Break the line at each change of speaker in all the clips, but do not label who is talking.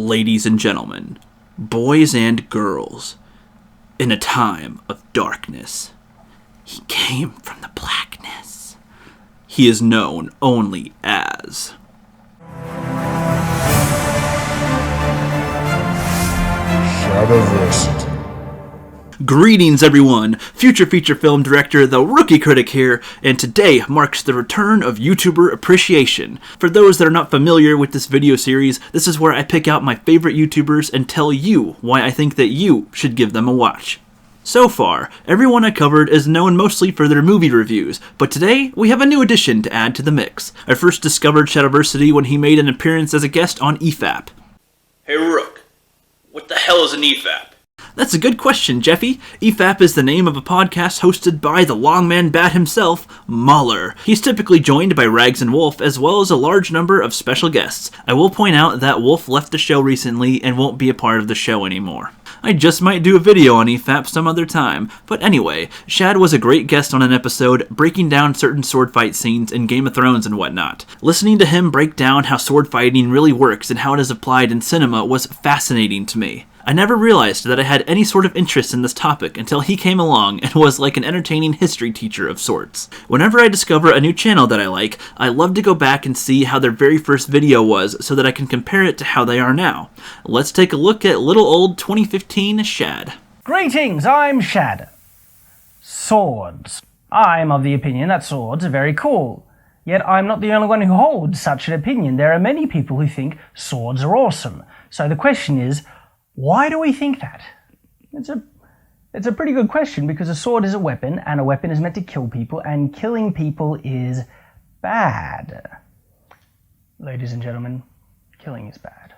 ladies and gentlemen, boys and girls, in a time of darkness, he came from the blackness. He is known only as
Shadiversity.
Greetings everyone, future feature film director The Rookie Critic here, and today marks the return of YouTuber appreciation. For those that are not familiar with this video series, this is where I pick out my favorite YouTubers and tell you why I think that you should give them a watch. So far, everyone I covered is known mostly for their movie reviews, but today we have a new addition to add to the mix. I first discovered Shadiversity when he made an appearance as a guest on EFAP. Hey Rook, what the hell is an EFAP? That's a good question, Jeffy. EFAP is the name of a podcast hosted by the longman bat himself, Mahler. He's typically joined by Rags and Wolf, as well as a large number of special guests. I will point out that Wolf left the show recently and won't be a part of the show anymore. I just might do a video on EFAP some other time. But anyway, Shad was a great guest on an episode breaking down certain sword fight scenes in Game of Thrones and whatnot. Listening to him break down how sword fighting really works and how it is applied in cinema was fascinating to me. I never realized that I had any sort of interest in this topic until he came along and was like an entertaining history teacher of sorts. Whenever I discover a new channel that I like, I love to go back and see how their very first video was so that I can compare it to how they are now. Let's take a look at little old 2015 Shad.
Greetings, I'm Shad. Swords. I'm of the opinion that swords are very cool. Yet I'm not the only one who holds such an opinion. There are many people who think swords are awesome. So the question is, why do we think that? It's a pretty good question, because a sword is a weapon, and a weapon is meant to kill people, and killing people is bad. Ladies and gentlemen, killing is bad.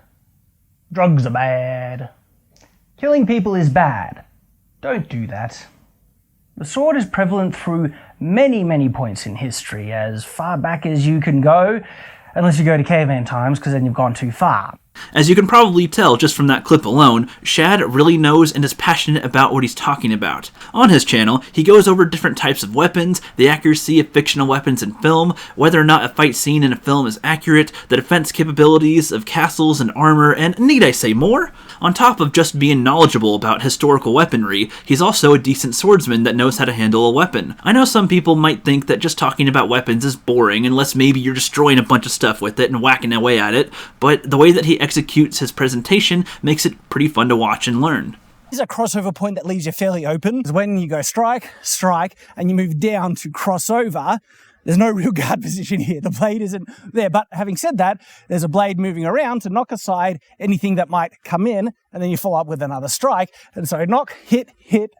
Drugs are bad. Killing people is bad. Don't do that. The sword is prevalent through many, many points in history, as far back as you can go, unless you go to caveman times, because then you've gone too far.
As you can probably tell just from that clip alone, Shad really knows and is passionate about what he's talking about. On his channel, he goes over different types of weapons, the accuracy of fictional weapons in film, whether or not a fight scene in a film is accurate, the defense capabilities of castles and armor, and need I say more? On top of just being knowledgeable about historical weaponry, he's also a decent swordsman that knows how to handle a weapon. I know some people might think that just talking about weapons is boring unless maybe you're destroying a bunch of stuff with it and whacking away at it, but the way that he executes his presentation makes it pretty fun to watch and learn.
There's a crossover point that leaves you fairly open. When you go strike, strike, and you move down to crossover, there's no real guard position here. The blade isn't there. But having said that, there's a blade moving around to knock aside anything that might come in, and then you follow up with another strike. And so knock, hit, hit.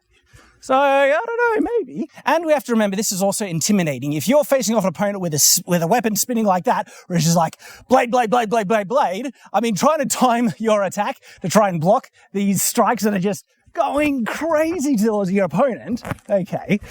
So, I don't know, maybe. And we have to remember, this is also intimidating. If you're facing off an opponent with a weapon spinning like that, which is like blade, blade, blade, blade, blade, blade, I mean, trying to time your attack to try and block these strikes that are just going crazy towards your opponent. Okay.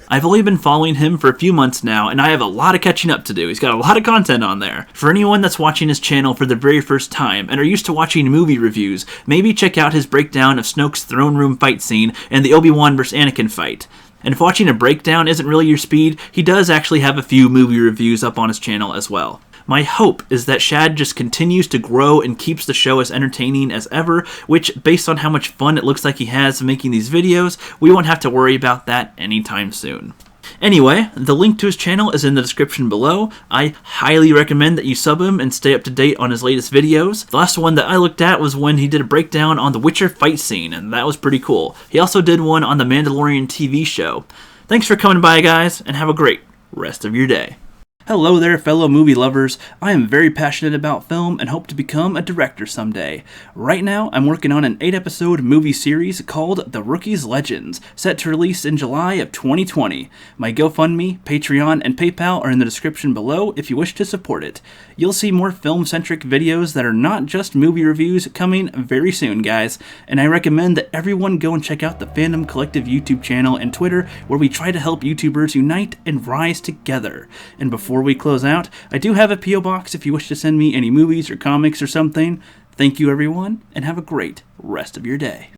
I've only been following him for a few months now, and I have a lot of catching up to do. He's got a lot of content on there. For anyone that's watching his channel for the very first time and are used to watching movie reviews, maybe check out his breakdown of Snoke's throne room fight scene and the Obi-Wan vs. Anakin fight. And if watching a breakdown isn't really your speed, he does actually have a few movie reviews up on his channel as well. My hope is that Shad just continues to grow and keeps the show as entertaining as ever, which, based on how much fun it looks like he has making these videos, we won't have to worry about that anytime soon. Anyway, the link to his channel is in the description below. I highly recommend that you sub him and stay up to date on his latest videos. The last one that I looked at was when he did a breakdown on the Witcher fight scene, and that was pretty cool. He also did one on the Mandalorian TV show. Thanks for coming by, guys, and have a great rest of your day. Hello there, fellow movie lovers. I am very passionate about film and hope to become a director someday. Right now, I'm working on an 8-episode movie series called The Rookie's Legends, set to release in July of 2020. My GoFundMe, Patreon, and PayPal are in the description below if you wish to support it. You'll see more film-centric videos that are not just movie reviews coming very soon, guys, and I recommend that everyone go and check out the Fandom Collective YouTube channel and Twitter, where we try to help YouTubers unite and rise together. And before we close out, I do have a P.O. box if you wish to send me any movies or comics or something. Thank you, everyone, and have a great rest of your day.